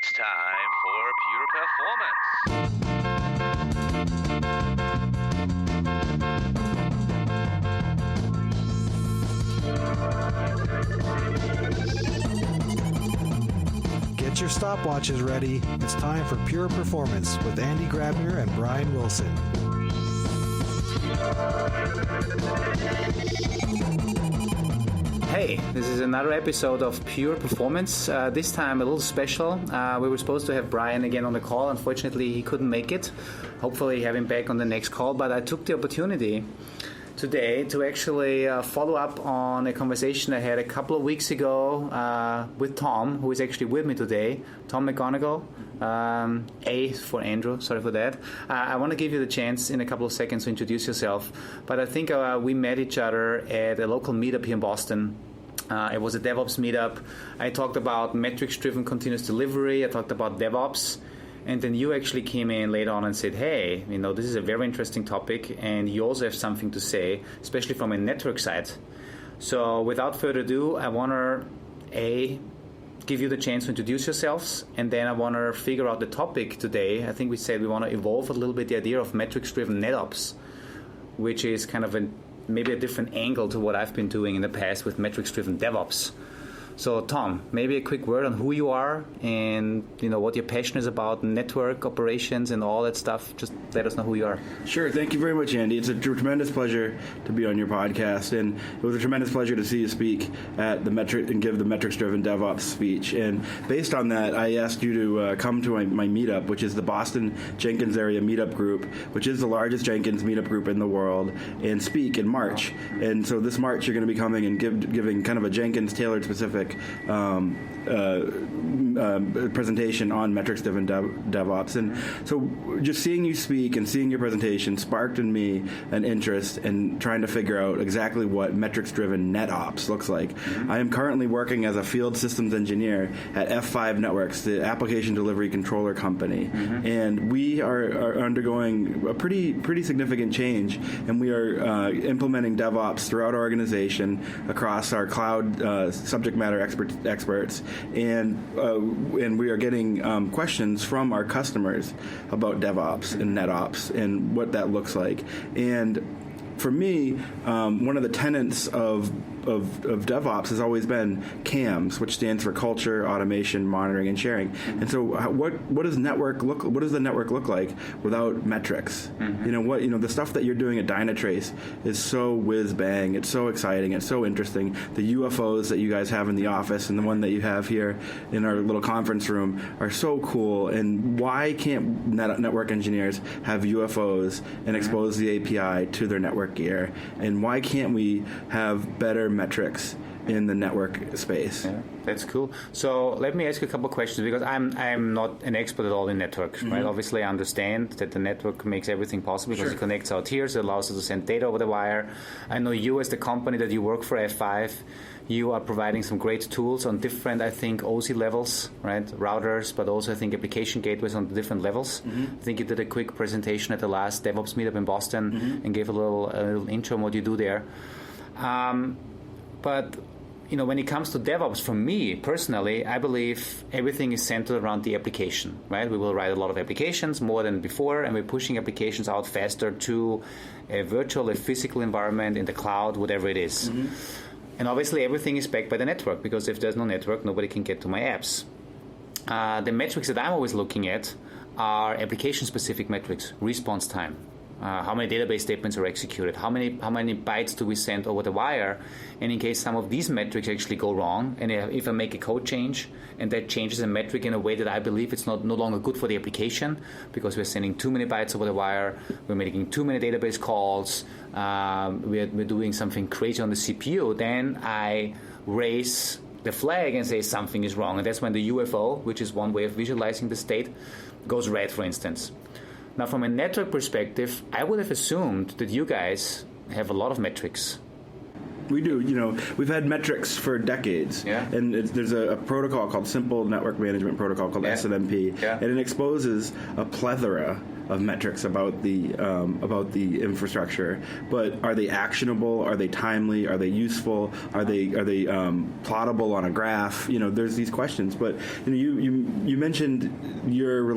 It's time for Pure Performance. Get your stopwatches ready. It's time for Pure Performance with Andy Grabner and Brian Wilson. Hey, this is another episode of Pure Performance. This time a little special. We were supposed to have Brian again on the call. Unfortunately, he couldn't make it. Hopefully have him back on the next call. But I took the opportunity today to actually follow up on a conversation I had a couple of weeks ago with Tom, who is actually with me today. Tom McGonagle. A for Andrew, sorry for that. I want to give you the chance in a couple of seconds to introduce yourself, but I think we met each other at a local meetup here in Boston. It was a DevOps meetup. I talked about metrics-driven continuous delivery. I talked about DevOps. And then you actually came in later on and said, hey, this is a very interesting topic, and you also have something to say, especially from a network side. So without further ado, I want to, give you the chance to introduce yourselves, and then I want to figure out the topic today. I think we said we want to evolve a little bit the idea of metrics-driven NetOps, which is kind of maybe a different angle to what I've been doing in the past with metrics-driven DevOps. So, Tom, maybe a quick word on who you are and what your passion is about, network operations and all that stuff. Just let us know who you are. Sure. Thank you very much, Andy. It's a tremendous pleasure to be on your podcast, and it was a tremendous pleasure to see you speak at the give the metrics-driven DevOps speech. And based on that, I asked you to come to my meetup, which is the Boston Jenkins area meetup group, which is the largest Jenkins meetup group in the world, and speak in March. And so this March, you're going to be coming and giving kind of a Jenkins tailored specific presentation on metrics-driven DevOps. And so just seeing you speak and seeing your presentation sparked in me an interest in trying to figure out exactly what metrics-driven NetOps looks like. Mm-hmm. I am currently working as a field systems engineer at F5 Networks, the application delivery controller company. Mm-hmm. And we are undergoing a pretty significant change, and we are implementing DevOps throughout our organization across our cloud subject matter experts, and we are getting questions from our customers about DevOps and NetOps and what that looks like. And for me, one of the tenets of DevOps has always been CAMS, which stands for Culture, Automation, Monitoring, and Sharing. And so, what does the network look like without metrics? Mm-hmm. The stuff that you're doing at Dynatrace is so whiz bang. It's so exciting. It's so interesting. The UFOs that you guys have in the office and the one that you have here in our little conference room are so cool. And why can't network engineers have UFOs and expose the API to their network gear? And why can't we have better metrics in the network space? Yeah, that's cool. So let me ask you a couple of questions, because I'm not an expert at all in networks, mm-hmm. right? Obviously, I understand that the network makes everything possible because it connects our tiers, it allows us to send data over the wire. I know you, as the company that you work for, F5, you are providing some great tools on different, I think, OC levels, right? Routers, but also I think application gateways on the different levels. Mm-hmm. I think you did a quick presentation at the last DevOps meetup in Boston, mm-hmm. and gave a little intro on what you do there. But when it comes to DevOps, for me personally, I believe everything is centered around the application, right? We will write a lot of applications, more than before, and we're pushing applications out faster to a virtual, a physical environment, in the cloud, whatever it is. Mm-hmm. And obviously everything is backed by the network, because if there's no network, nobody can get to my apps. The metrics that I'm always looking at are application-specific metrics, response time. How many database statements are executed? How many bytes do we send over the wire? And in case some of these metrics actually go wrong, and if I make a code change and that changes a metric in a way that I believe it's no longer good for the application, because we're sending too many bytes over the wire, we're making too many database calls, we're doing something crazy on the CPU, then I raise the flag and say something is wrong. And that's when the UFO, which is one way of visualizing the state, goes red, for instance. Now, from a network perspective, I would have assumed that you guys have a lot of metrics. We do. We've had metrics for decades, and there's a protocol called Simple Network Management Protocol called SNMP, and it exposes a plethora of metrics about the infrastructure. But are they actionable? Are they timely? Are they useful? Are they plottable on a graph? There's these questions. But you mentioned your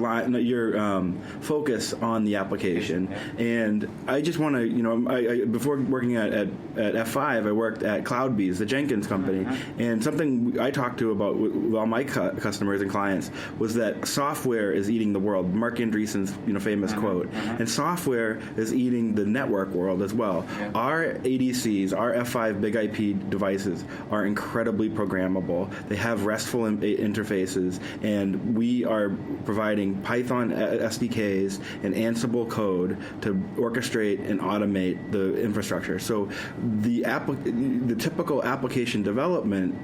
focus on the application, and I just want to before working at F5, I worked at CloudBees, the Jenkins company, and something I talked to about with all my customers and clients was that software is eating the world. Mark Andreessen's famous quote. And software is eating the network world as well. Our ADCs, our F5 big IP devices are incredibly programmable. They have RESTful interfaces, and we are providing Python SDKs and Ansible code to orchestrate and automate the infrastructure. So the typical application development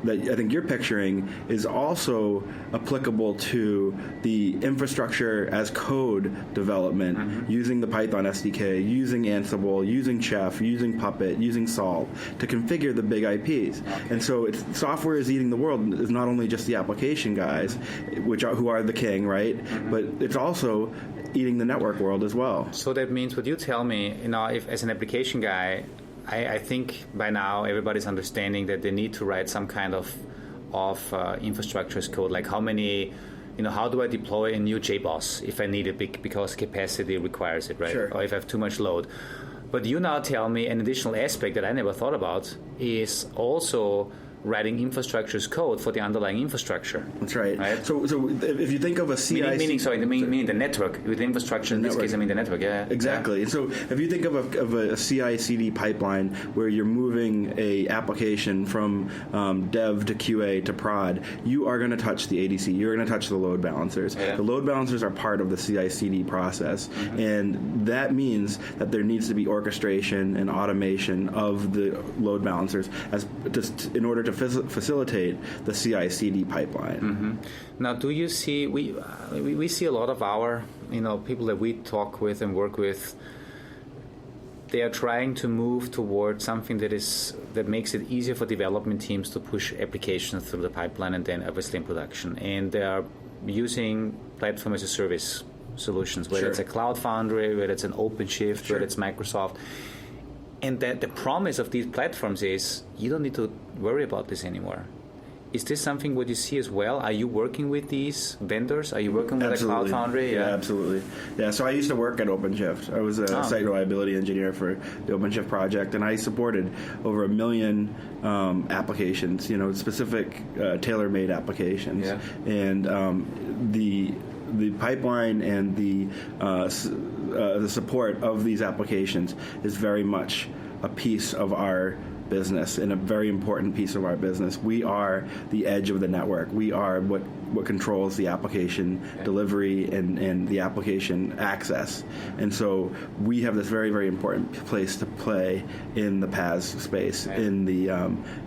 that I think you're picturing is also applicable to the infrastructure as code development, using the Python SDK, using Ansible, using Chef, using Puppet, using Salt to configure the big IPs. And so software is eating the world. It's not only just the application guys, who are the king, right? But it's also eating the network world as well. So that means what you tell me, if as an application guy, I think by now everybody's understanding that they need to write some kind of infrastructure as code, like how do I deploy a new JBoss if I need it because capacity requires it, right? Sure. Or if I have too much load. But you now tell me an additional aspect that I never thought about is also writing infrastructure as code for the underlying infrastructure. That's right. So if you think of a CI... Meaning the network. With infrastructure, in this case, I mean the network, Exactly. And so if you think of a CI/CD pipeline where you're moving a application from dev to QA to prod, you are going to touch the ADC. You're going to touch the load balancers. The load balancers are part of the CI/CD process. And that means that there needs to be orchestration and automation of the load balancers in order to facilitate the CI/CD pipeline. Now, do you see we see a lot of our people that we talk with and work with? They are trying to move towards something that makes it easier for development teams to push applications through the pipeline and then obviously in production. And they are using platform as a service solutions, whether it's a Cloud Foundry, whether it's an OpenShift, whether it's Microsoft. And the promise of these platforms is you don't need to worry about this anymore. Is this something what you see as well? Are you working with these vendors? Are you working with a Cloud Foundry? Yeah, absolutely. Yeah, so I used to work at OpenShift. I was a site reliability engineer for the OpenShift project, and I supported over 1 million applications, specific tailor-made applications. And the pipeline and the support of these applications is very much a piece of our business and a very important piece of our business. We are the edge of the network. We are what controls the application delivery and the application access. And so we have this very, very important place to play in the PaaS space, in the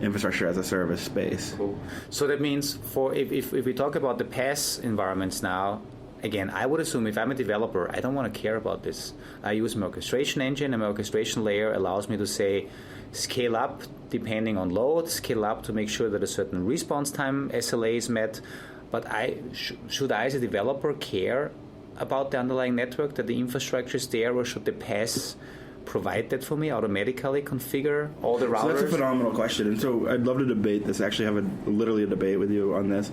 infrastructure as a service space. Cool. So that means if we talk about the PaaS environments now, again, I would assume if I'm a developer, I don't want to care about this. I use my orchestration engine, and my orchestration layer allows me to say, scale up depending on load, scale up to make sure that a certain response time SLA is met. But should I, as a developer, care about the underlying network, that the infrastructure is there, or should the PaaS provide that for me, automatically configure all the routers? So that's a phenomenal question, and so I'd love to debate this. Actually, have literally a debate with you on this.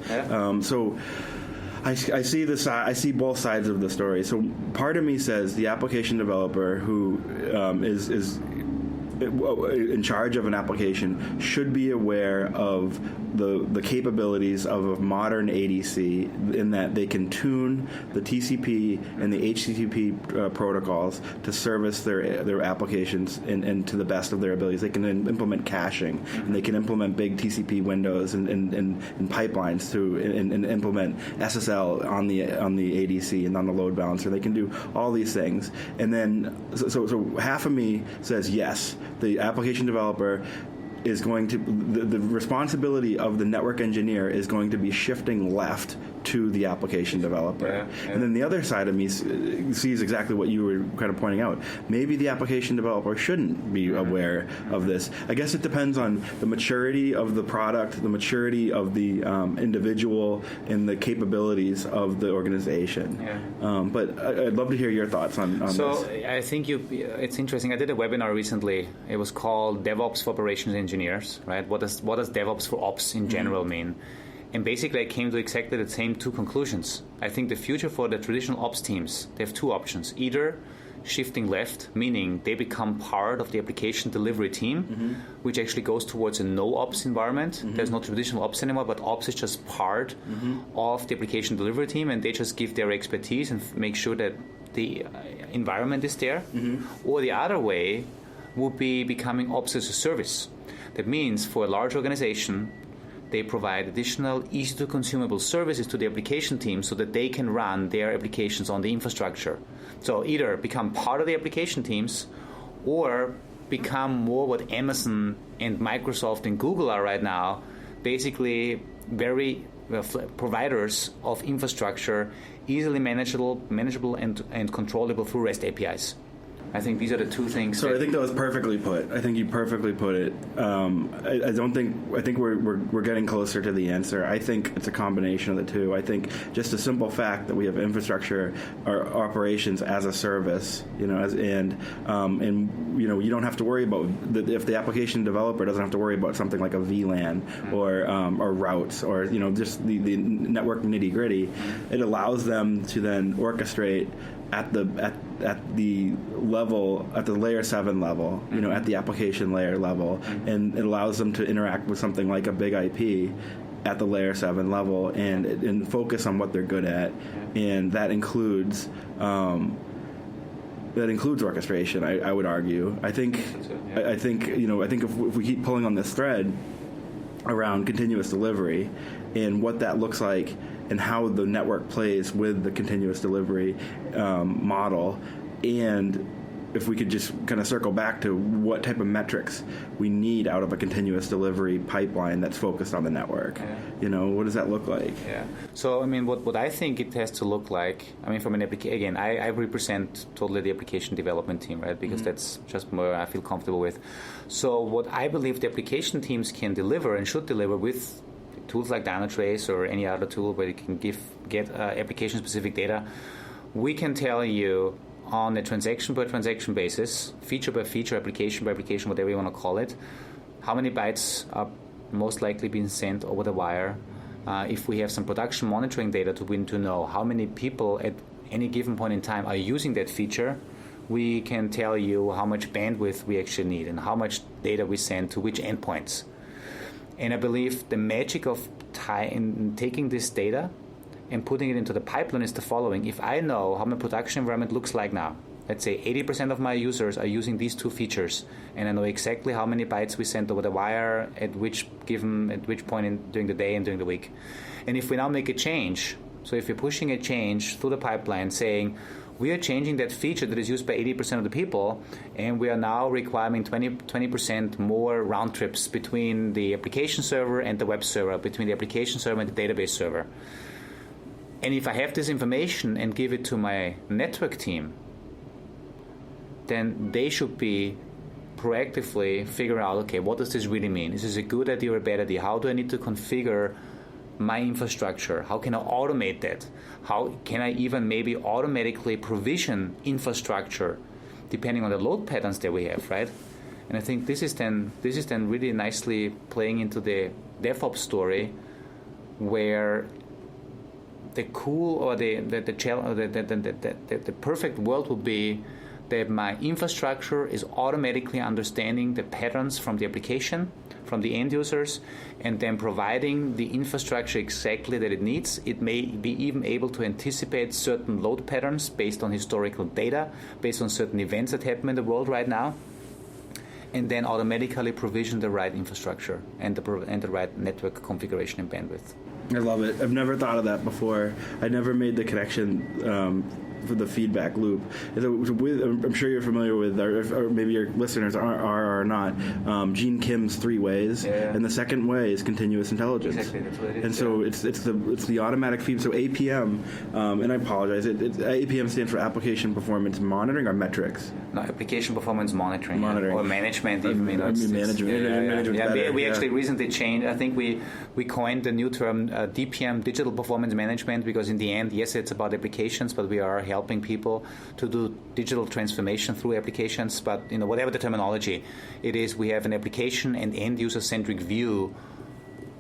I see I see both sides of the story. So part of me says the application developer who is in charge of an application should be aware of the capabilities of a modern ADC, in that they can tune the TCP and the HTTP protocols to service their applications and to the best of their abilities. They can implement caching, and they can implement big TCP windows and pipelines and implement SSL on the ADC and on the load balancer. They can do all these things. And then so half of me says yes, the application developer is going to, the responsibility of the network engineer is going to be shifting left to the application developer. Yeah. And then the other side of me sees exactly what you were kind of pointing out. Maybe the application developer shouldn't be aware of this. I guess it depends on the maturity of the product, the maturity of the individual, and the capabilities of the organization. Yeah. But I'd love to hear your thoughts on this. So I think it's interesting. I did a webinar recently. It was called DevOps for Operations Engineers, right? What does DevOps for Ops in general mean? And basically, I came to exactly the same two conclusions. I think the future for the traditional ops teams, they have two options. Either shifting left, meaning they become part of the application delivery team, which actually goes towards a no-ops environment. There's no traditional ops anymore, but ops is just part of the application delivery team, and they just give their expertise and make sure that the environment is there. Or the other way would be becoming ops as a service. That means for a large organization, they provide additional easy-to-consumable services to the application team so that they can run their applications on the infrastructure. So either become part of the application teams or become more what Amazon and Microsoft and Google are right now, basically very providers of infrastructure, easily manageable and controllable through REST APIs. I think these are the two things. So I think that was perfectly put. I think you perfectly put it. I think we're getting closer to the answer. I think it's a combination of the two. I think just the simple fact that we have infrastructure or operations as a service, you don't have to worry about if the application developer doesn't have to worry about something like a VLAN or routes or just the network nitty gritty. It allows them to then orchestrate at the level, at the layer 7 level, at the application layer level, and it allows them to interact with something like a big IP at the layer 7 level and focus on what they're good at, and that includes orchestration. I would argue. I think if we keep pulling on this thread around continuous delivery and what that looks like and how the network plays with the continuous delivery model, and if we could just kind of circle back to what type of metrics we need out of a continuous delivery pipeline that's focused on the network. What does that look like? Yeah. So, what I think it has to look like, from an application, again, I represent totally the application development team, right? Because that's just more I feel comfortable with. So what I believe the application teams can deliver and should deliver with tools like Dynatrace or any other tool where you can get application-specific data, we can tell you on a transaction-by-transaction basis, feature-by-feature, application-by-application, whatever you want to call it, how many bytes are most likely being sent over the wire. If we have some production monitoring data to know how many people at any given point in time are using that feature, we can tell you how much bandwidth we actually need and how much data we send to which endpoints. And I believe the magic of taking this data and putting it into the pipeline is the following. If I know how my production environment looks like now, let's say 80% of my users are using these two features, and I know exactly how many bytes we sent over the wire at which point during the day and during the week. And if we now make a change, so if you're pushing a change through the pipeline saying, we are changing that feature that is used by 80% of the people, and we are now requiring 20% more round trips between the application server and the web server, between the application server and the database server. And if I have this information and give it to my network team, then they should be proactively figuring out, okay, what does this really mean? Is this a good idea or a bad idea? How do I need to configure my infrastructure? How can I automate that? How can I even maybe automatically provision infrastructure depending on the load patterns that we have, right? And I think this is then really nicely playing into the DevOps story, where the cool or the perfect world would be that my infrastructure is automatically understanding the patterns from the application, from the end users, and then providing the infrastructure exactly that it needs. It may be even able to anticipate certain load patterns based on historical data, based on certain events that happen in the world right now, and then automatically provision the right infrastructure and the right network configuration and bandwidth. I love it. I've never thought of that before. I never made the connection for the feedback loop. I'm sure you're familiar with, or maybe your listeners are or not, Gene Kim's 3 ways, and the second way is continuous intelligence. Exactly, that's what it is. And so it's the automatic feed. So APM, and I apologize, APM stands for Application Performance Monitoring or Metrics. No, Application Performance Monitoring. Monitoring. Or management even. Management. We actually recently changed. I think we coined the new term DPM, Digital Performance Management, because in the end, yes, it's about applications, but we are helping people to do digital transformation through applications. But whatever the terminology it is, we have an application and end user centric view.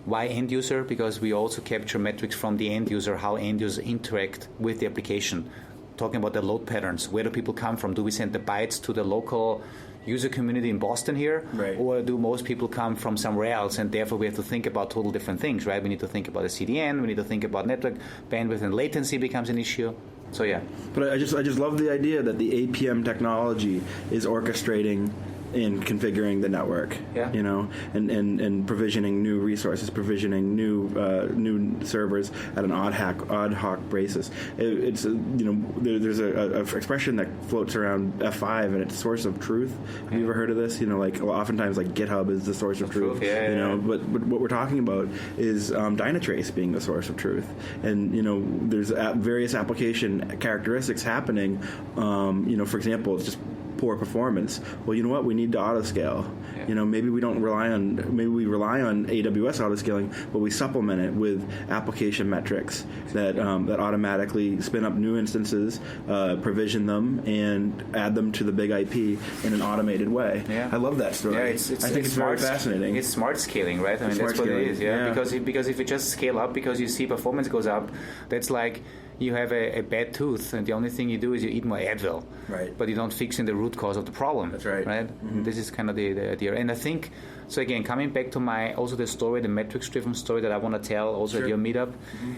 Why end user? Because we also capture metrics from the end user, how end users interact with the application. Talking about the load patterns, where do people come from? Do we send the bytes to the local user community in Boston here? Right. Or do most people come from somewhere else, and therefore we have to think about total different things, right? We need to think about a CDN, we need to think about network bandwidth, and latency becomes an issue. So yeah. But I just love the idea that the APM technology is orchestrating in configuring the network, and provisioning new resources, provisioning new servers at an ad hoc basis. There's a expression that floats around F5, and it's source of truth. Have you ever heard of this? Oftentimes GitHub is the source of truth. But what we're talking about is Dynatrace being the source of truth, and there's various application characteristics happening. For example, it's just poor performance. Well, you know what? We need to autoscale. Maybe we rely on AWS autoscaling, but we supplement it with application metrics that automatically spin up new instances, provision them, and add them to the big IP in an automated way. Yeah. I love that story. Yeah, I think it's very fascinating. It's smart scaling, right? I mean, that's what it is. Yeah. Because if you just scale up because you see performance goes up, that's like you have a bad tooth, and the only thing you do is you eat more Advil. Right. But you don't fix in the root cause of the problem. That's right. Right? Mm-hmm. This is kind of the idea. And I think, so again, coming back to the story, the metrics-driven story that I want to tell also at your meetup,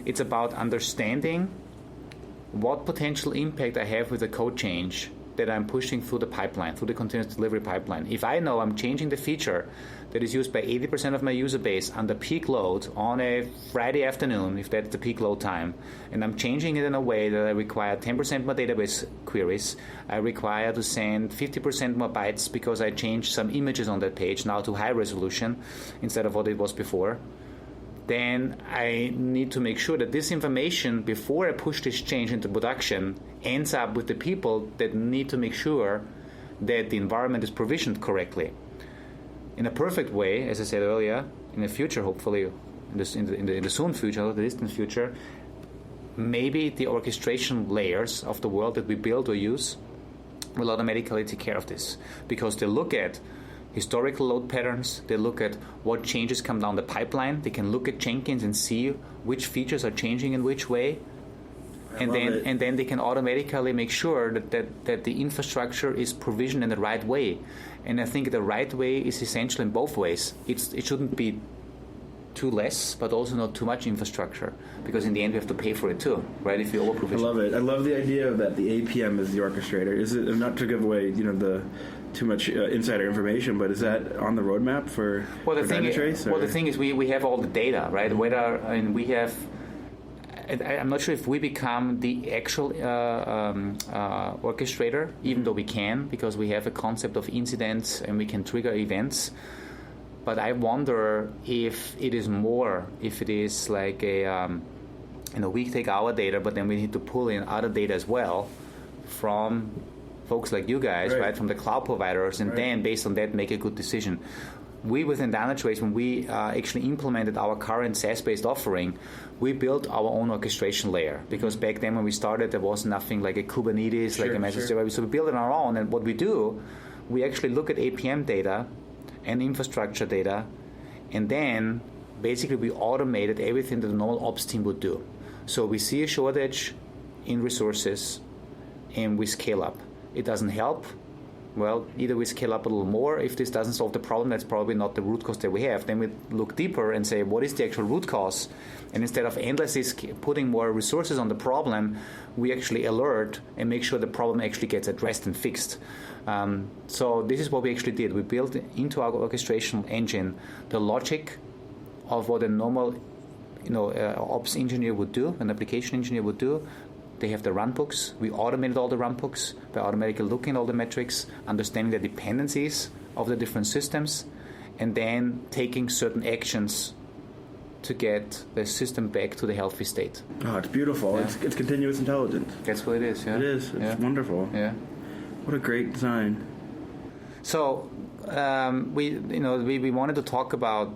it's about understanding what potential impact I have with a code change that I'm pushing through the pipeline, through the continuous delivery pipeline. If I know I'm changing the feature that is used by 80% of my user base under peak load on a Friday afternoon, if that's the peak load time, and I'm changing it in a way that I require 10% more database queries, I require to send 50% more bytes because I changed some images on that page now to high resolution instead of what it was before, then I need to make sure that this information, before I push this change into production, ends up with the people that need to make sure that the environment is provisioned correctly. In a perfect way, as I said earlier, in the future, hopefully, in the soon future, not the distant future, maybe the orchestration layers of the world that we build or use will automatically take care of this, because they look at historical load patterns, they look at what changes come down the pipeline, they can look at Jenkins and see which features are changing in which way, and then they can automatically make sure that the infrastructure is provisioned in the right way. And I think the right way is essential in both ways. It shouldn't be too less, but also not too much infrastructure, because in the end we have to pay for it too, right? If you over-provision. I love it. I love the idea that the APM is the orchestrator. Is it, not to give away, the too much insider information, but is that on the roadmap for Dynatrace? The thing is we have all the data, right? Mm-hmm. We have. I'm not sure if we become the actual orchestrator, even though we can, because we have a concept of incidents and we can trigger events. But I wonder if it is more, if it is like we take our data, but then we need to pull in other data as well from folks like you guys, right? From the cloud providers, and then based on that make a good decision. We within Dynatrace, when we actually implemented our current SaaS-based offering, we built our own orchestration layer, because back then when we started, there was nothing like a Kubernetes, like a message server. So we built it on our own, and what we do, we actually look at APM data and infrastructure data, and then basically we automated everything that the normal ops team would do. So we see a shortage in resources, and we scale up. It doesn't help. Well, either we scale up a little more. If this doesn't solve the problem, that's probably not the root cause that we have. Then we look deeper and say, what is the actual root cause? And instead of endlessly putting more resources on the problem, we actually alert and make sure the problem actually gets addressed and fixed. So this is what we actually did. We built into our orchestration engine the logic of what a normal ops engineer would do, an application engineer would do, They have the run books. We automated all the run books by automatically looking at all the metrics, understanding the dependencies of the different systems, and then taking certain actions to get the system back to the healthy state. Oh, it's beautiful. Yeah. It's continuous intelligence. That's what it is. Yeah. It is. It's wonderful. Yeah. What a great design. So we wanted to talk about.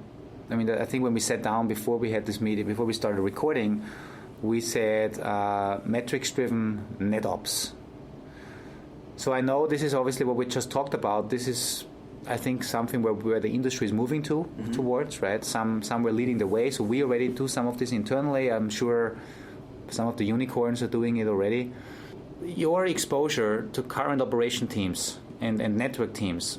I mean, I think when we sat down before we had this meeting, before we started recording, we said metrics-driven NetOps. So I know this is obviously what we just talked about. This is, I think, something where the industry is moving towards, right? Some were leading the way, so we already do some of this internally. I'm sure some of the unicorns are doing it already. Your exposure to current operation teams and network teams,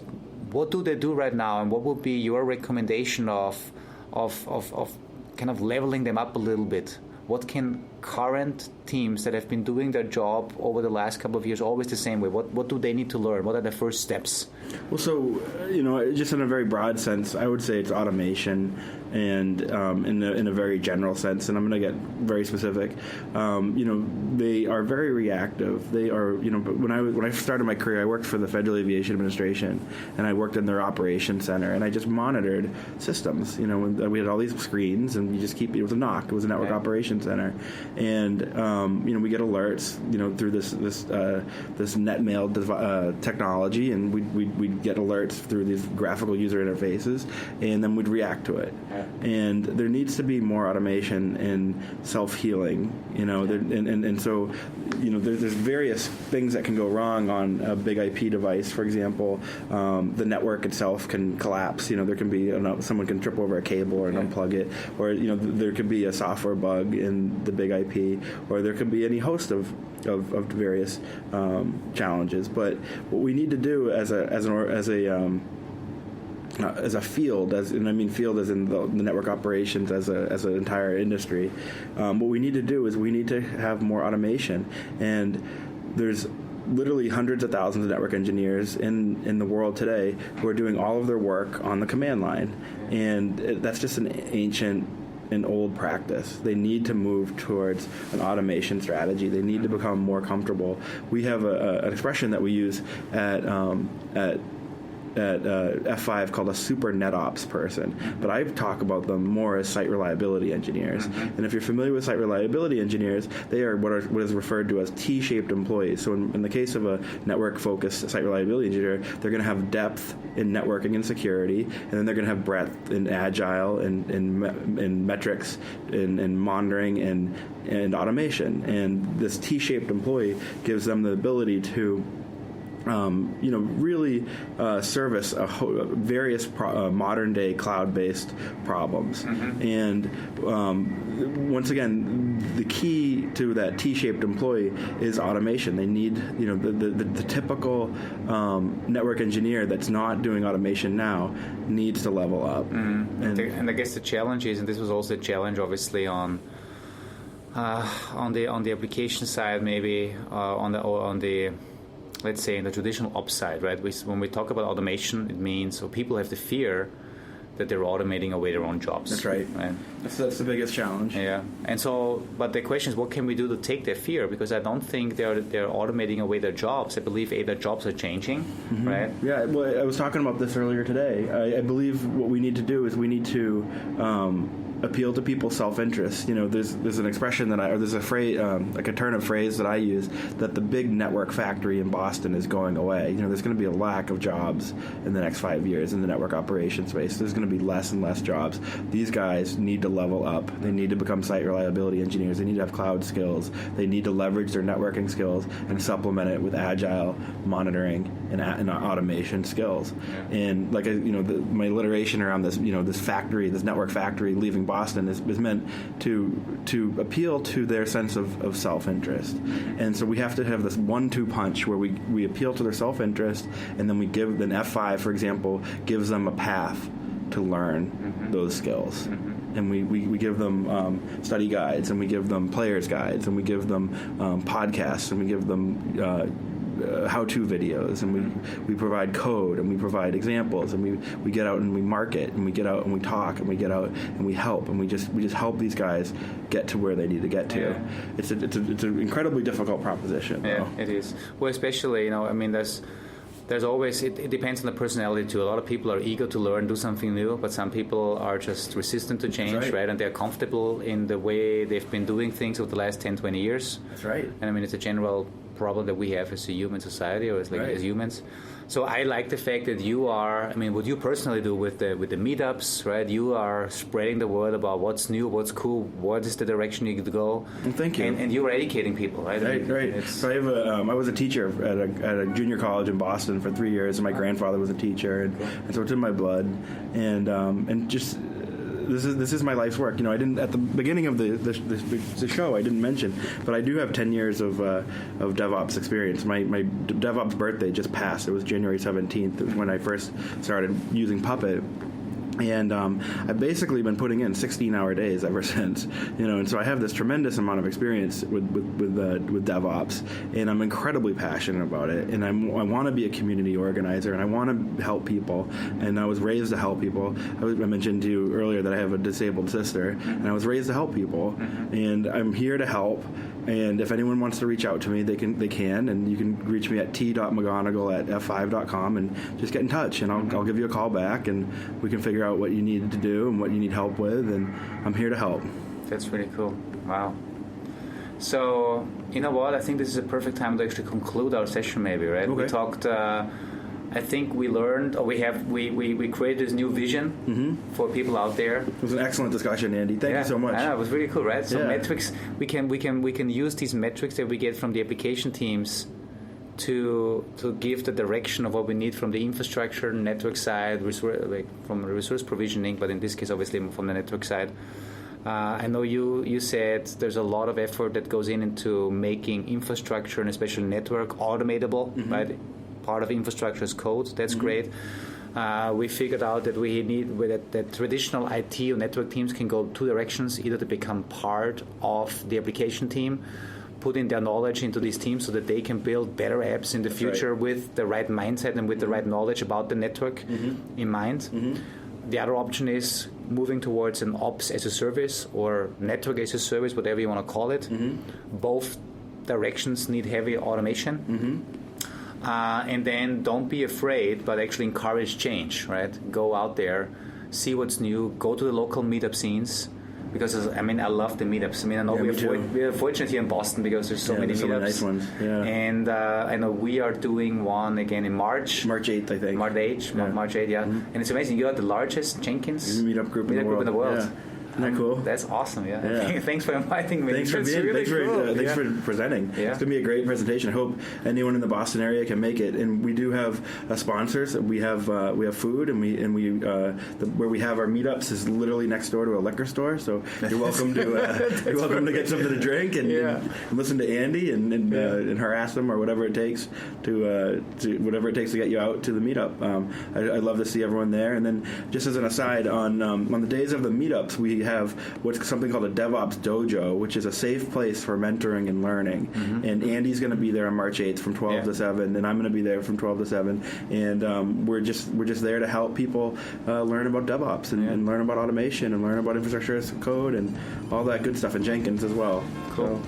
what do they do right now, and what would be your recommendation of kind of leveling them up a little bit? What can current teams that have been doing their job over the last couple of years always the same way, what do they need to learn? What are the first steps? Well, so, just in a very broad sense, I would say it's automation, and in a very general sense, and I'm going to get very specific. They are very reactive. They are, but when I started my career, I worked for the Federal Aviation Administration, and I worked in their operations center, and I just monitored systems. We had all these screens, and you just keep, it was a NOC, it was a network operations center, and we get alerts, through this NetMail technology, and we'd get alerts through these graphical user interfaces, and then we'd react to it. And there needs to be more automation and self-healing, and so, there's various things that can go wrong on a big IP device. For example, the network itself can collapse. There can be someone can trip over a cable or unplug it, or there could be a software bug in the big IP, or there could be any host of various challenges. But what we need to do as a field, and I mean field as in the network operations as an entire industry, what we need to do is we need to have more automation. And there's literally hundreds of thousands of network engineers in the world today who are doing all of their work on the command line, and that's just an ancient and old practice. They need to move towards an automation strategy. They need to become more comfortable. We have an expression that we use at F5 called a super NetOps person, but I talk about them more as site reliability engineers. And if you're familiar with site reliability engineers, they are what is referred to as T-shaped employees. So in the case of a network-focused site reliability engineer, they're going to have depth in networking and security, and then they're going to have breadth in agile and metrics and monitoring and automation. And this T-shaped employee gives them the ability to really service various modern-day cloud-based problems. And once again, the key to that T-shaped employee is automation. They need, the typical network engineer that's not doing automation now needs to level up. And I guess the challenge is, and this was also a challenge, obviously, on the application side, maybe on the let's say in the traditional ops side, right? When we talk about automation, it means people have the fear that they're automating away their own jobs. That's right. That's the biggest challenge. Yeah. And so, but the question is, what can we do to take their fear? Because I don't think they're automating away their jobs. I believe their jobs are changing, right? Yeah. Well, I was talking about this earlier today. I believe what we need to do is we need to appeal to people's self-interest. There's an expression there's a phrase, like a turn of phrase that I use, that the big network factory in Boston is going away. There's going to be a lack of jobs in the next 5 years in the network operations space. There's going to be less and less jobs. These guys need to level up. They need to become site reliability engineers. They need to have cloud skills. They need to leverage their networking skills and supplement it with agile monitoring and automation skills. And like my alliteration around this, this network factory leaving Boston is meant to appeal to their sense of self-interest. And so we have to have this 1-2 punch where we appeal to their self-interest, and then then F5, for example, gives them a path to learn those skills. And we give them study guides, and we give them players guides, and we give them podcasts, and we give them how-to videos, and we provide code, and we provide examples, and we get out and we market, and we get out and we talk, and we get out and we help, and we just help these guys get to where they need to get to. Yeah. It's an incredibly difficult proposition. Yeah, though. it is. Well, especially, I mean, there's always, it depends on the personality too. A lot of people are eager to learn, do something new, but some people are just resistant to change, right? And they're comfortable in the way they've been doing things over the last 10, 20 years. That's right. And I mean, it's a general problem that we have as a human society, or as humans. So I like the fact that you are, I mean, what you personally do with the meetups, right? You are spreading the word about what's new, what's cool, what is the direction you could go. Well, thank you. And you're educating people, right? Right. So I was a teacher at a junior college in Boston for 3 years, and my grandfather was a teacher, and so it's in my blood, and just. This is my life's work. I didn't at the beginning of the show. I didn't mention, but I do have 10 years of DevOps experience. My DevOps birthday just passed. It was January 17th when I first started using Puppet. And I've basically been putting in 16-hour days ever since, and so I have this tremendous amount of experience with DevOps, and I'm incredibly passionate about it, and I want to be a community organizer, and I want to help people, and I was raised to help people. I mentioned to you earlier that I have a disabled sister, and I was raised to help people, and I'm here to help. And if anyone wants to reach out to me, they can, and you can reach me at t.mcgonagle@f5.com and just get in touch, and I'll give you a call back, and we can figure out what you need to do and what you need help with, and I'm here to help. That's really cool. Wow. So, you know what? I think this is a perfect time to actually conclude our session, maybe, right? Okay. We talked. I think we learned, or we created this new vision for people out there. It was an excellent discussion, Andy. Thank you so much. Yeah, it was really cool, right? So metrics, we can use these metrics that we get from the application teams to give the direction of what we need from the infrastructure, network side, from resource provisioning, but in this case, obviously from the network side. I know you said there's a lot of effort that goes into making infrastructure and especially network automatable, right? Part of infrastructure as code. That's great. We figured out that we need that traditional IT or network teams can go two directions: either to become part of the application team, put in their knowledge into these teams so that they can build better apps in the future with the right mindset and with the right knowledge about the network in mind. The other option is moving towards an ops as a service or network as a service, whatever you want to call it. Both directions need heavy automation. And then don't be afraid, but actually encourage change, right? Go out there, see what's new, go to the local meetup scenes. Because, I mean, I love the meetups. I mean, I know we're fortunate here in Boston because there's so many meetups. So many nice ones. Yeah. And I know we are doing one again in March. March 8th, I think. March 8th, yeah. And it's amazing. You are the largest Jenkins meetup group in the world. Yeah. Isn't that cool? That's awesome, yeah. Thanks for inviting me. Thanks for presenting. Yeah. It's going to be a great presentation. I hope anyone in the Boston area can make it. And we do have sponsors. We have food, and where we have our meetups is literally next door to a liquor store. So you're welcome to get something to drink and listen to Andy and harass them or whatever it takes to get you out to the meetup. I love to see everyone there. And then just as an aside, on the days of the meetups, we have what's something called a DevOps Dojo, which is a safe place for mentoring and learning. And Andy's going to be there on March 8th from 12 to 7, and I'm going to be there from 12 to 7. And we're just there to help people learn about DevOps and learn about automation and learn about infrastructure as code and all that good stuff, and Jenkins as well. Cool.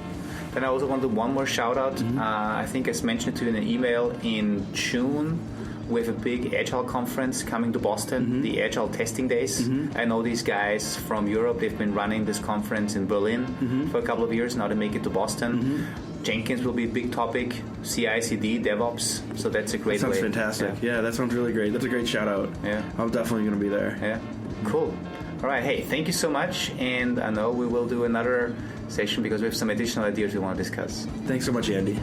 Then I also want to do one more shout out. I think I mentioned to you in an email in June. We have a big Agile conference coming to Boston, the Agile Testing Days. I know these guys from Europe. They've been running this conference in Berlin for a couple of years. Now they make it to Boston. Jenkins will be a big topic, CI/CD, DevOps. So that's a great way. That sounds fantastic. Yeah, that sounds really great. That's a great shout out. Yeah. I'm definitely going to be there. Yeah. Cool. All right. Hey, thank you so much. And I know we will do another session because we have some additional ideas we want to discuss. Thanks so much, Andy.